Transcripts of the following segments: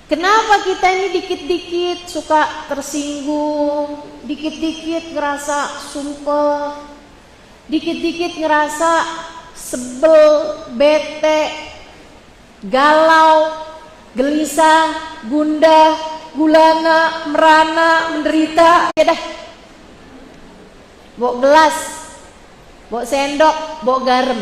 Kenapa kita ini dikit-dikit suka tersinggung, dikit-dikit ngerasa sumpah, dikit-dikit ngerasa sebel, bete, galau, gelisah, gundah, gulana, merana, menderita. Ya dah, bawa gelas, bawa sendok, bawa garam.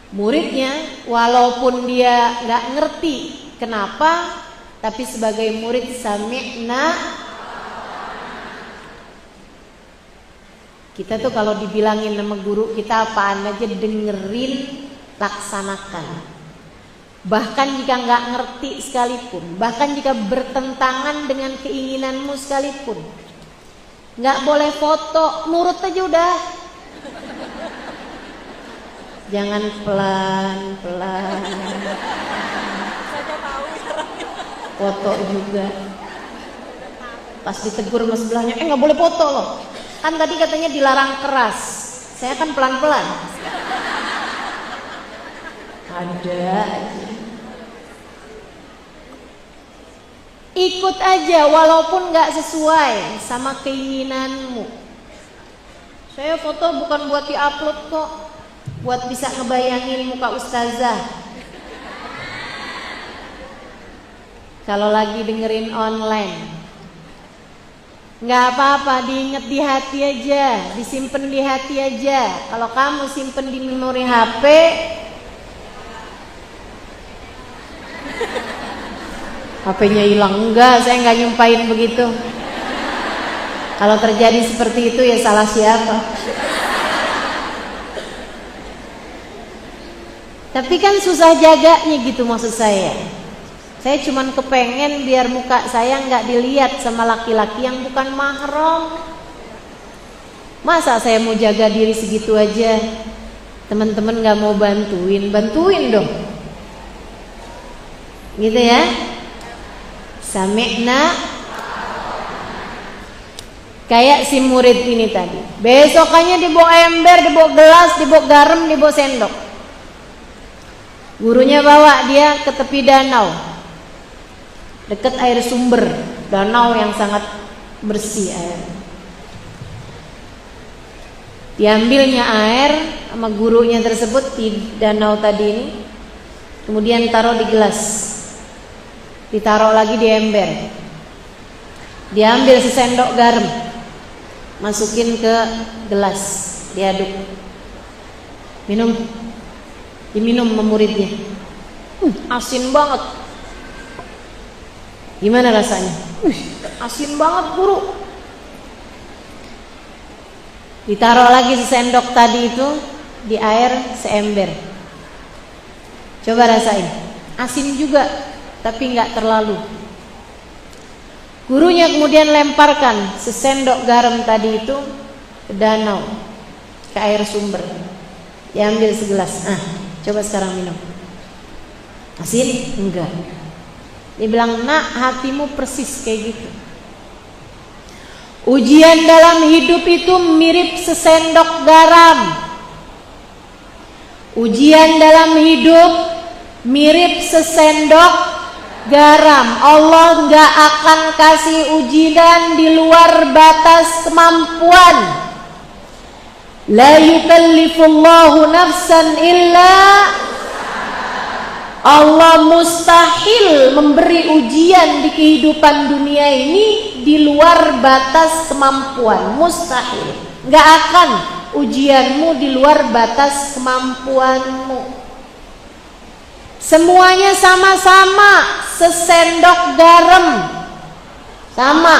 Muridnya walaupun dia nggak ngerti kenapa, tapi sebagai murid sami'na. Kita tuh kalau dibilangin sama guru kita apaan aja dengerin, laksanakan. Bahkan jika nggak ngerti sekalipun, bahkan jika bertentangan dengan keinginanmu sekalipun, nggak boleh foto, nurut aja udah. Jangan pelan-pelan. Foto juga. Pas ditegur sama sebelahnya, nggak boleh foto loh. Kan tadi katanya dilarang keras. Saya kan pelan-pelan. Ada aja. Ikut aja walaupun nggak sesuai sama keinginanmu. Saya foto bukan buat diupload kok, buat bisa ngebayangin muka ustazah. Kalau lagi dengerin online, nggak apa-apa, diinget di hati aja, disimpan di hati aja. Kalau kamu simpen di memori HP, HP-nya hilang. Enggak, saya nggak nyumpain begitu. Kalau terjadi seperti itu ya salah siapa. Tapi kan susah jaganya gitu maksud saya. Saya cuman kepengen biar muka saya nggak dilihat sama laki-laki yang bukan mahram. Masa saya mau jaga diri segitu aja, teman-teman nggak mau bantuin, bantuin dong. Gitu ya. Sami'na. Kayak si murid ini tadi. Besokannya dibawa ember, dibawa gelas, dibawa garam, dibawa sendok. Gurunya bawa dia ke tepi danau, dekat air sumber, danau yang sangat bersih air. Diambilnya air sama gurunya tersebut di danau tadi ini, kemudian taruh di gelas, ditaruh lagi di ember. Diambil sesendok garam, masukin ke gelas, diaduk, minum. Diminum sama muridnya. Asin banget. Gimana rasanya? Asin banget guru. Ditaruh lagi sesendok tadi itu di air seember. Coba rasain. Asin juga, tapi nggak terlalu. Gurunya kemudian lemparkan sesendok garam tadi itu ke danau, ke air sumber. Diambil segelas. Coba sekarang minum. Asin? Enggak. Dia bilang, nak, hatimu persis kayak gitu. Ujian dalam hidup itu mirip sesendok garam. Ujian dalam hidup mirip sesendok garam. Allah enggak akan kasih ujian di luar batas kemampuan. La yukallifullahu nafsan illa. Allah mustahil memberi ujian di kehidupan dunia ini di luar batas kemampuan. Mustahil. Gak akan ujianmu di luar batas kemampuanmu. Semuanya sama-sama sesendok garam. Sama.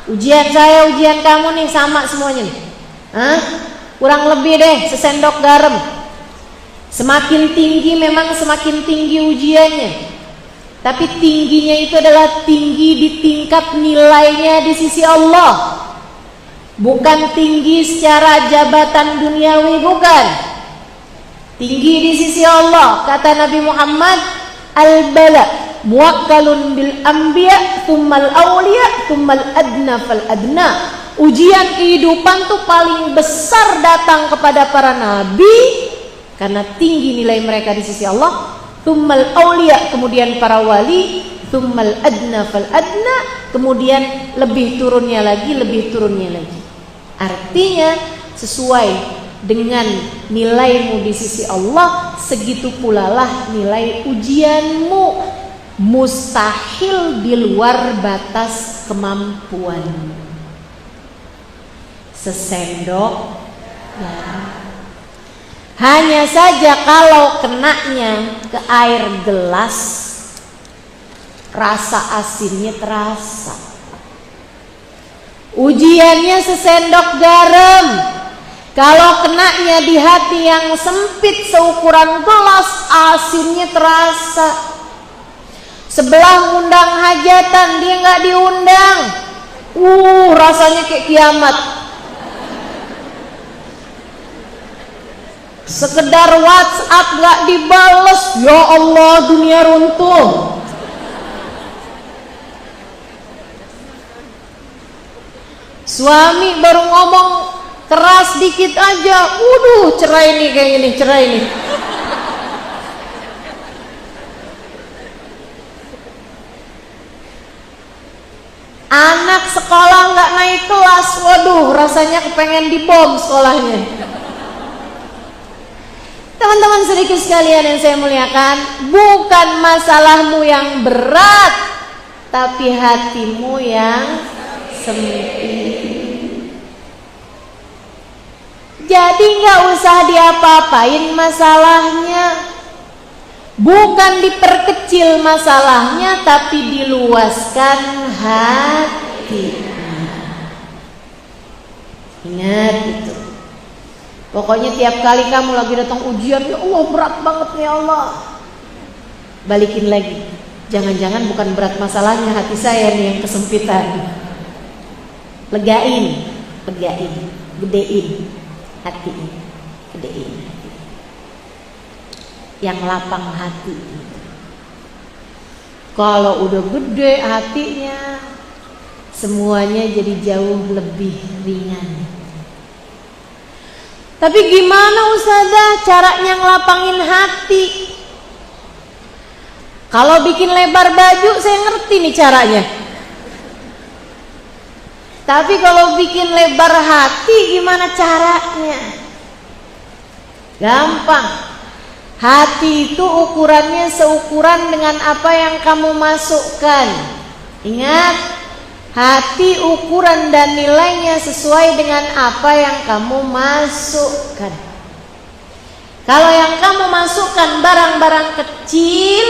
Ujian saya, ujian kamu nih sama semuanya nih. Kurang lebih deh sesendok garam. Semakin tinggi memang semakin tinggi ujiannya. Tapi tingginya itu adalah tinggi di tingkat nilainya di sisi Allah. Bukan tinggi secara jabatan duniawi, bukan. Tinggi di sisi Allah. Kata Nabi Muhammad, al-bala muwakkalun bil anbiya tsummal awliya tsummal adna fal adna. Ujian kehidupan tuh paling besar datang kepada para nabi karena tinggi nilai mereka di sisi Allah. tsummal aulia, kemudian para wali, tsummal adna fal adna, kemudian lebih turunnya lagi, lebih turunnya lagi. Artinya sesuai dengan nilaimu di sisi Allah, segitu pula lah nilai ujianmu. Mustahil di luar batas kemampuanmu. Sesendok garam. Hanya saja kalau kenanya ke air gelas, rasa asinnya terasa. Ujiannya sesendok garam. Kalau kenanya di hati yang sempit seukuran gelas, asinnya terasa. Sebelah ngundang hajatan, dia nggak diundang. Rasanya kayak kiamat. Sekedar WhatsApp nggak dibales, ya Allah, dunia runtuh. Suami baru ngomong keras dikit aja, cerai nih kayak gini, cerai nih. Anak sekolah nggak naik kelas, rasanya kepengen dibom sekolahnya. Teman-teman sedikit sekalian yang saya muliakan, bukan masalahmu yang berat, tapi hatimu yang sempit. Jadi nggak usah diapa-apain masalahnya. Bukan diperkecil masalahnya, tapi diluaskan hati. Ingat itu. Pokoknya tiap kali kamu lagi datang ujian, ya Allah berat banget ya Allah, balikin lagi. Jangan-jangan bukan berat masalahnya, hati saya nih yang kesempitan. Legain, gedein hati, gedein. Yang lapang hati. Kalau udah gede hatinya, semuanya jadi jauh lebih ringan. Tapi gimana Ustazah caranya ngelapangin hati? Kalau bikin lebar baju saya ngerti nih caranya. Tapi kalau bikin lebar hati gimana caranya? Gampang. Hati itu ukurannya seukuran dengan apa yang kamu masukkan. Ingat, hati ukuran dan nilainya sesuai dengan apa yang kamu masukkan. Kalau yang kamu masukkan barang-barang kecil,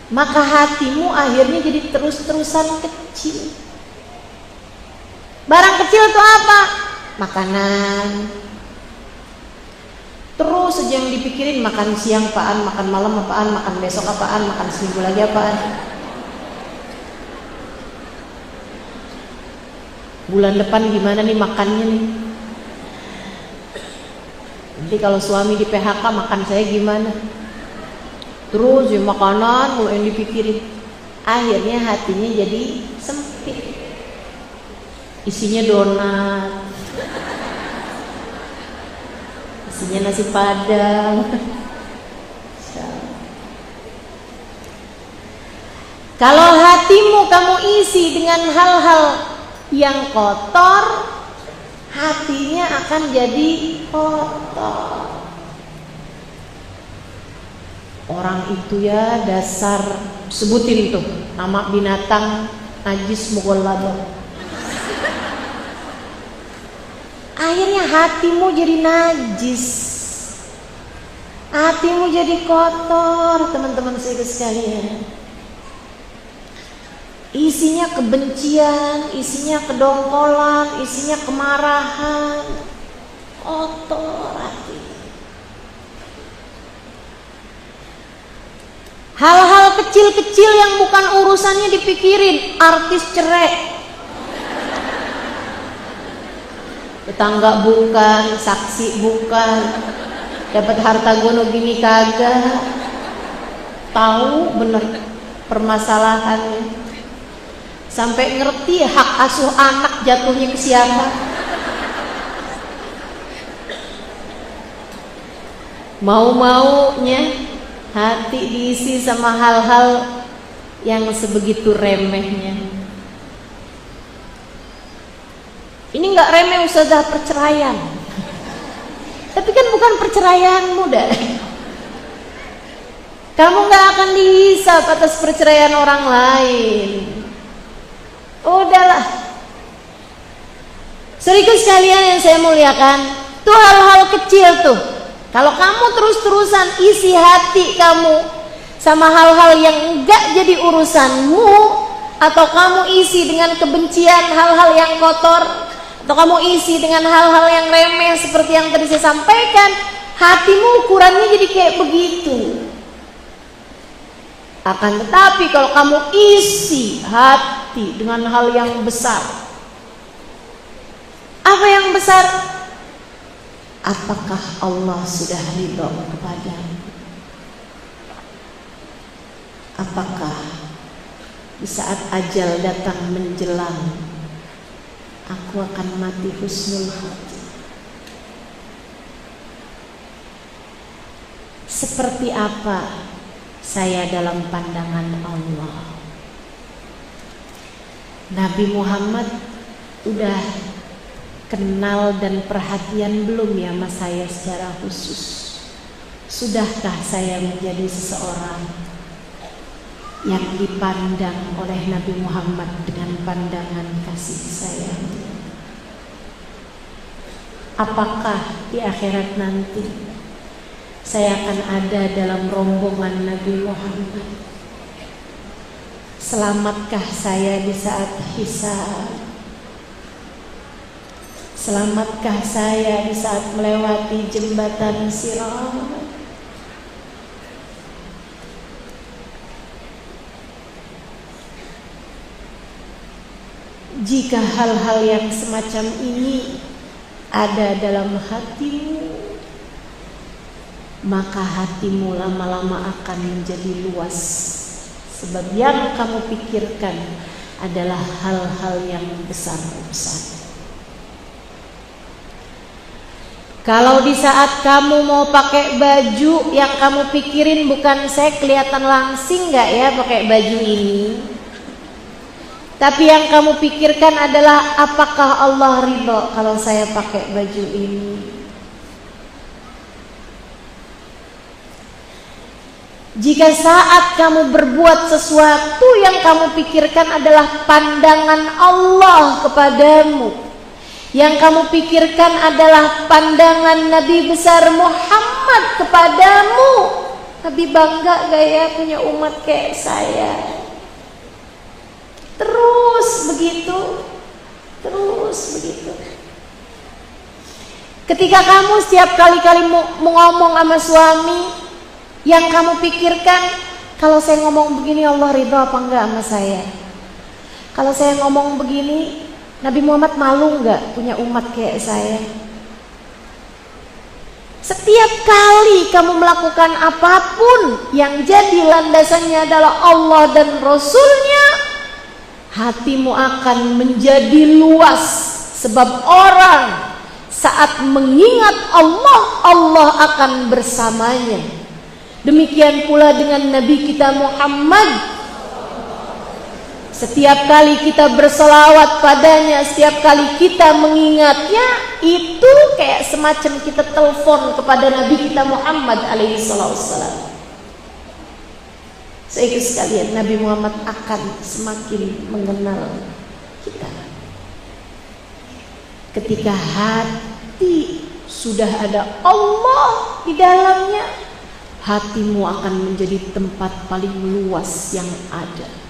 maka hatimu akhirnya jadi terus-terusan kecil. Barang kecil itu apa? Makanan. Terus saja yang dipikirin, makan siang apaan, makan malam apaan, makan besok apaan, makan seminggu lagi apaan. Bulan depan gimana nih makannya nih. Nanti kalau suami di PHK makan saya gimana. Terus ya makanan mulai yang dipikirin. Akhirnya hatinya jadi sempit. Isinya donat, isinya nasi padang. Kalau hatimu kamu isi dengan hal-hal yang kotor, hatinya akan jadi kotor. Orang itu ya dasar, sebutin tuh nama binatang najis mughalladhah. Akhirnya hatimu jadi najis, hatimu jadi kotor, teman-teman sekalian. Isinya kebencian, isinya kedongkolan, isinya kemarahan, kotor hati. Hal-hal kecil-kecil yang bukan urusannya dipikirin, artis cerai, tetangga bukan, saksi bukan, dapat harta gono gini kagak, tahu bener permasalahannya, sampai ngerti hak asuh anak jatuhnya ke siapa. Mau-maunya hati diisi sama hal-hal yang sebegitu remehnya. Ini nggak remeh ustazah, perceraian. Tapi kan bukan perceraian muda. Kamu nggak akan dihisab atas perceraian orang lain. Udahlah. Saudaraku sekalian yang saya muliakan, tuh hal-hal kecil tuh. Kalau kamu terus-terusan isi hati kamu sama hal-hal yang enggak jadi urusanmu, atau kamu isi dengan kebencian, hal-hal yang kotor, atau kamu isi dengan hal-hal yang remeh seperti yang tadi saya sampaikan, hatimu ukurannya jadi kayak begitu. Akan tetapi kalau kamu isi hati dengan hal yang besar, apa yang besar? Apakah Allah sudah ridho kepadamu? Apakah di saat ajal datang menjelang, aku akan mati husnul hati? Seperti apa saya dalam pandangan Allah? Nabi Muhammad udah kenal dan perhatian belum ya sama saya secara khusus? Sudahkah saya menjadi seseorang yang dipandang oleh Nabi Muhammad dengan pandangan kasih sayang? Apakah di akhirat nanti saya akan ada dalam rombongan Nabi Muhammad? Selamatkah saya di saat hisab? Selamatkah saya di saat melewati jembatan Sirat? Jika hal-hal yang semacam ini ada dalam hatimu, maka hatimu lama-lama akan menjadi luas. Sebab yang kamu pikirkan adalah hal-hal yang besar-besar. Kalau di saat kamu mau pakai baju, yang kamu pikirin bukan saya kelihatan langsing nggak ya pakai baju ini, tapi yang kamu pikirkan adalah apakah Allah ridho kalau saya pakai baju ini. Jika saat kamu berbuat sesuatu yang kamu pikirkan adalah pandangan Allah kepadamu, yang kamu pikirkan adalah pandangan Nabi besar Muhammad kepadamu, Nabi bangga gak ya punya umat kayak saya? Terus begitu. Ketika kamu setiap kali-kali mau ngomong sama suami, yang kamu pikirkan, kalau saya ngomong begini Allah ridho apa enggak sama saya? Kalau saya ngomong begini, Nabi Muhammad malu enggak punya umat kayak saya? Setiap kali kamu melakukan apapun yang jadi landasannya adalah Allah dan Rasulnya, hatimu akan menjadi luas. Sebab orang saat mengingat Allah, Allah akan bersamanya. Demikian pula dengan Nabi kita Muhammad. Setiap kali kita berselawat padanya, setiap kali kita mengingatnya, itu kayak semacam kita telepon kepada Nabi kita Muhammad alaihi wassalam. Saudara sekalian, Nabi Muhammad akan semakin mengenal kita. Ketika hati sudah ada Allah di dalamnya, hatimu akan menjadi tempat paling luas yang ada.